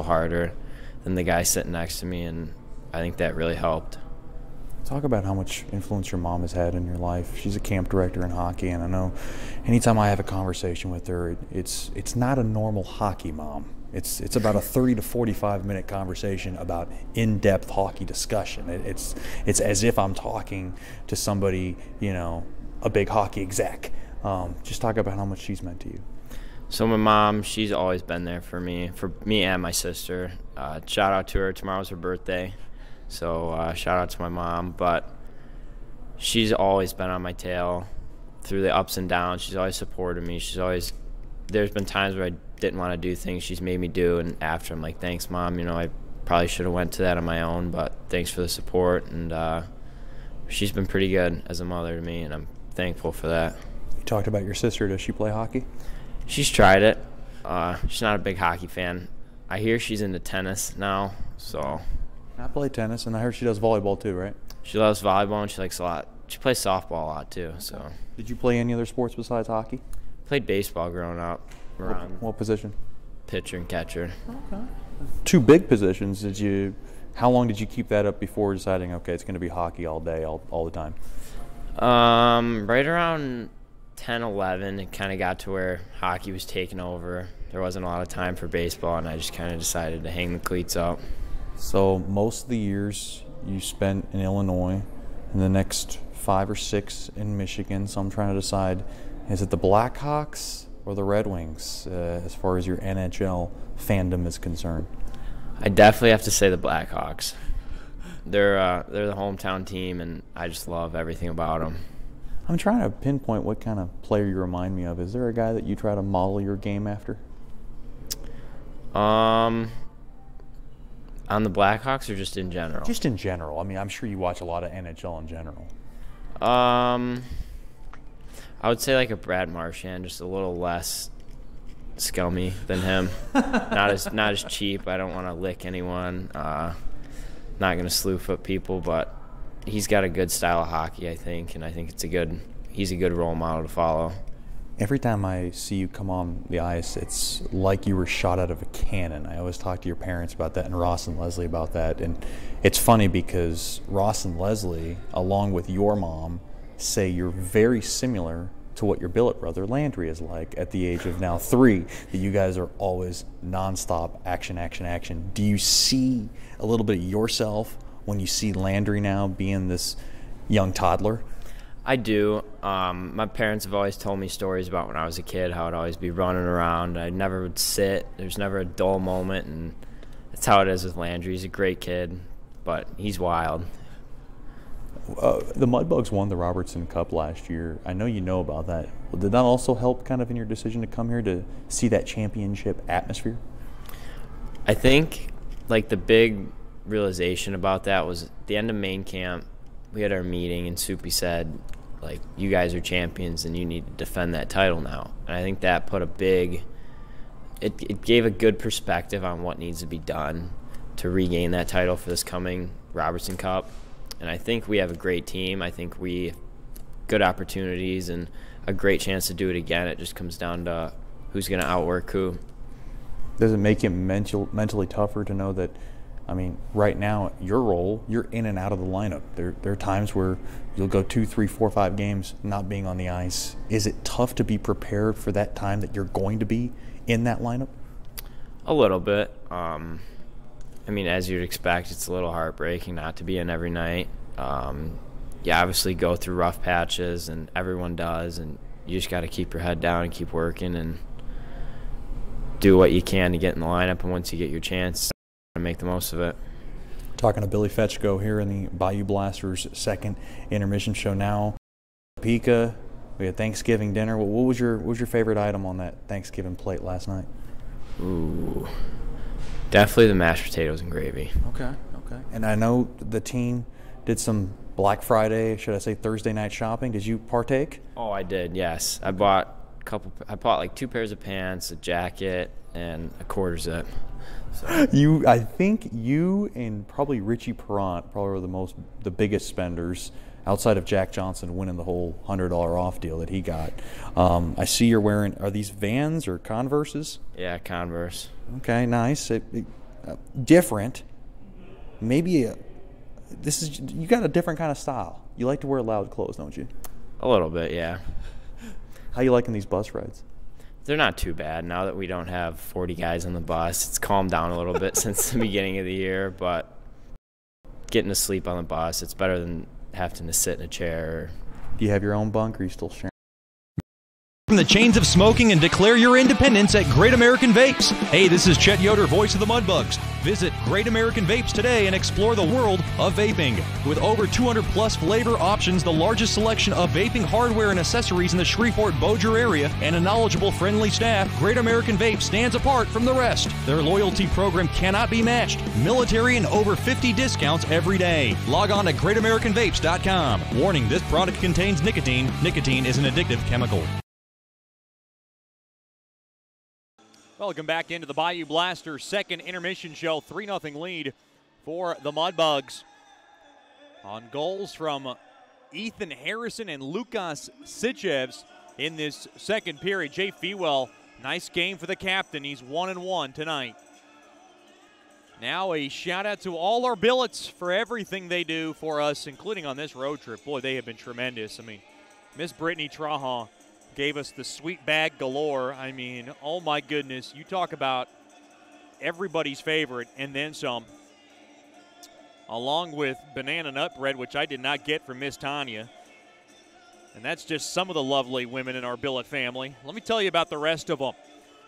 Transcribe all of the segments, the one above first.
harder than the guy sitting next to me, and I think that really helped. Talk about how much influence your mom has had in your life. She's a camp director in hockey, and I know anytime I have a conversation with her, it's not a normal hockey mom. It's about a 30 to 45-minute conversation about in-depth hockey discussion. It's as if I'm talking to somebody, a big hockey exec. Just talk about how much she's meant to you. So my mom, she's always been there for me and my sister. Shout out to her. Tomorrow's her birthday, so shout out to my mom. But she's always been on my tail through the ups and downs. She's always supported me. There's been times where I didn't want to do things she's made me do, and after I'm like, thanks, Mom. I probably should have went to that on my own, but thanks for the support. And she's been pretty good as a mother to me, and I'm thankful for that. You talked about your sister. Does she play hockey? She's tried it. She's not a big hockey fan. I hear she's into tennis now, so. I play tennis, and I heard she does volleyball too, right? She loves volleyball, and she likes a lot. She plays softball a lot too. So. Did you play any other sports besides hockey? Played baseball growing up. What position? Pitcher and catcher. Okay. Two big positions. How long did you keep that up before deciding, okay, it's going to be hockey all day, all the time? Right around 10, 11, it kind of got to where hockey was taking over. There wasn't a lot of time for baseball, and I just kind of decided to hang the cleats up. So most of the years you spent in Illinois, and the next 5 or 6 in Michigan. So I'm trying to decide, is it the Blackhawks or the Red Wings as far as your NHL fandom is concerned? I definitely have to say the Blackhawks. They're the hometown team, and I just love everything about them. I'm trying to pinpoint what kind of player you remind me of. Is there a guy that you try to model your game after? On the Blackhawks or just in general? Just in general. I mean, I'm sure you watch a lot of NHL in general. I would say like a Brad Marchand, just a little less scummy than him. not as cheap. I don't want to lick anyone. Not going to slew foot people, but he's got a good style of hockey, I think, and I think he's a good role model to follow. Every time I see you come on the ice, it's like you were shot out of a cannon. I always talk to your parents about that and Ross and Leslie about that. And it's funny because Ross and Leslie, along with your mom, say you're very similar to what your billet brother Landry is like at the age of now 3, that you guys are always nonstop action, action, action. Do you see a little bit of yourself when you see Landry now being this young toddler? I do. My parents have always told me stories about when I was a kid, how I'd always be running around. I never would sit. There's never a dull moment, and that's how it is with Landry. He's a great kid, but he's wild. The Mudbugs won the Robertson Cup last year. I know you know about that. Did that also help kind of in your decision to come here to see that championship atmosphere? I think like the big realization about that was at the end of main camp. We had our meeting, and Soupy said, like, you guys are champions and you need to defend that title now. And I think that put it gave a good perspective on what needs to be done to regain that title for this coming Robertson Cup. And I think we have a great team. I think we have good opportunities and a great chance to do it again. It just comes down to who's going to outwork who. Does it make it mentally tougher to know that, I mean, right now, your role, you're in and out of the lineup. There are times where you'll go 2, 3, 4, 5 games not being on the ice. Is it tough to be prepared for that time that you're going to be in that lineup? A little bit. I mean, as you'd expect, it's a little heartbreaking not to be in every night. You obviously go through rough patches, and everyone does, and you just got to keep your head down and keep working and do what you can to get in the lineup, and once you get your chance, make the most of it. Talking to Billy Fetchko here in the Bayou Blasters second intermission show now. Topeka, we had Thanksgiving dinner. What was your favorite item on that Thanksgiving plate last night? Ooh, definitely the mashed potatoes and gravy. Okay. And I know the team did some Black Friday, should I say Thursday night shopping. Did you partake? Oh, I did, yes. I bought like 2 pairs of pants, a jacket, and a quarter zip. So. I think you and probably Richie Perrant probably were the biggest spenders outside of Jack Johnson winning the whole $100 off deal that he got. I see you're wearing, are these Vans or Converses? Yeah, Converse. Okay, nice. different. Maybe you got a different kind of style. You like to wear loud clothes, don't you? A little bit, yeah. How you liking these bus rides? They're not too bad now that we don't have 40 guys on the bus. It's calmed down a little bit since the beginning of the year, but getting to sleep on the bus, it's better than having to sit in a chair. Do you have your own bunk, or are you still sharing? From the chains of smoking and declare your independence at Great American Vapes. Hey, this is Chet Yoder, voice of the Mudbugs. Visit Great American Vapes today and explore the world of vaping. With over 200 plus flavor options, the largest selection of vaping hardware and accessories in the Shreveport-Bossier area, and a knowledgeable, friendly staff, Great American Vapes stands apart from the rest. Their loyalty program cannot be matched. Military and over 50 discounts every day. Log on to greatamericanvapes.com. Warning, this product contains nicotine. Nicotine is an addictive chemical. Welcome back into the Bayou Blasters second intermission show. 3-0 lead for the Mudbugs. On goals from Ethan Harrison and Lukas Sichevs in this second period. Jay Fewell, nice game for the captain. He's 1-1 tonight. Now a shout out to all our billets for everything they do for us, including on this road trip. Boy, they have been tremendous. I mean, Miss Brittany Trahan gave us the sweet bag galore. I mean, oh my goodness. You talk about everybody's favorite and then some. Along with banana nut bread, which I did not get from Miss Tanya. And that's just some of the lovely women in our billet family. Let me tell you about the rest of them.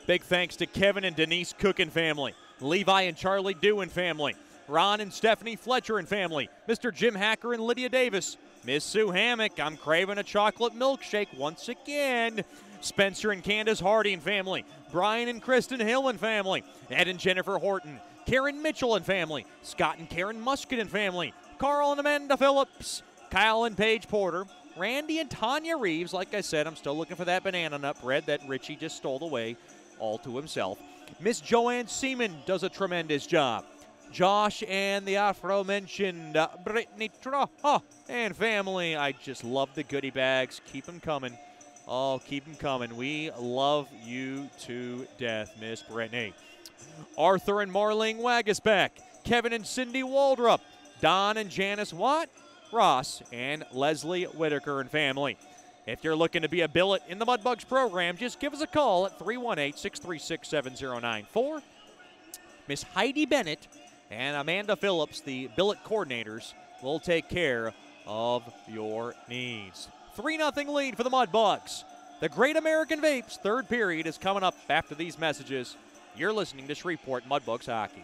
Big thanks to Kevin and Denise Cook and family. Levi and Charlie Dew and family. Ron and Stephanie Fletcher and family. Mr. Jim Hacker and Lydia Davis. Miss Sue Hammock, I'm craving a chocolate milkshake once again. Spencer and Candace Hardy and family. Brian and Kristen Hill and family. Ed and Jennifer Horton. Karen Mitchell and family. Scott and Karen Musket and family. Carl and Amanda Phillips. Kyle and Paige Porter. Randy and Tanya Reeves. Like I said, I'm still looking for that banana nut bread that Richie just stole away all to himself. Miss Joanne Seaman does a tremendous job. Josh and the aforementioned Brittany Traha and family. I just love the goodie bags. Keep them coming. Oh, keep them coming. We love you to death, Miss Brittany. Arthur and Marlene Wagisbeck. Kevin and Cindy Waldrop. Don and Janice Watt. Ross and Leslie Whitaker and family. If you're looking to be a billet in the Mudbugs program, just give us a call at 318-636-7094. Miss Heidi Bennett and Amanda Phillips, the billet coordinators, will take care of your needs. 3-0 lead for the Mudbugs. The Great American Vapes third period is coming up after these messages. You're listening to Shreveport Mudbugs Hockey.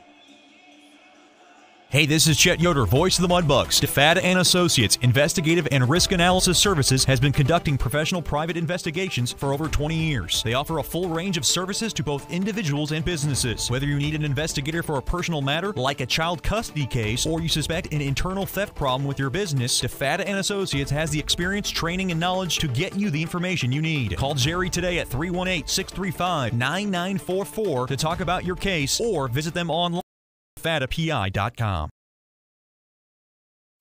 Hey, this is Chet Yoder, voice of the Mudbugs. DeFada and Associates Investigative and Risk Analysis Services has been conducting professional private investigations for over 20 years. They offer a full range of services to both individuals and businesses. Whether you need an investigator for a personal matter, like a child custody case, or you suspect an internal theft problem with your business, DeFada and Associates has the experience, training, and knowledge to get you the information you need. Call Jerry today at 318-635-9944 to talk about your case, or visit them online. FADAPI.com.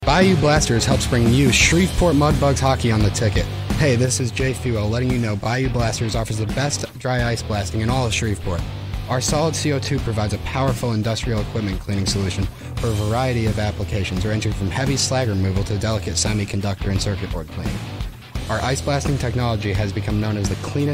Bayou Blasters helps bring you Shreveport Mudbugs hockey on the ticket. Hey, this is Jay Fewell letting you know Bayou Blasters offers the best dry ice blasting in all of Shreveport. Our solid CO2 provides a powerful industrial equipment cleaning solution for a variety of applications ranging from heavy slag removal to delicate semiconductor and circuit board cleaning. Our ice blasting technology has become known as the cleanest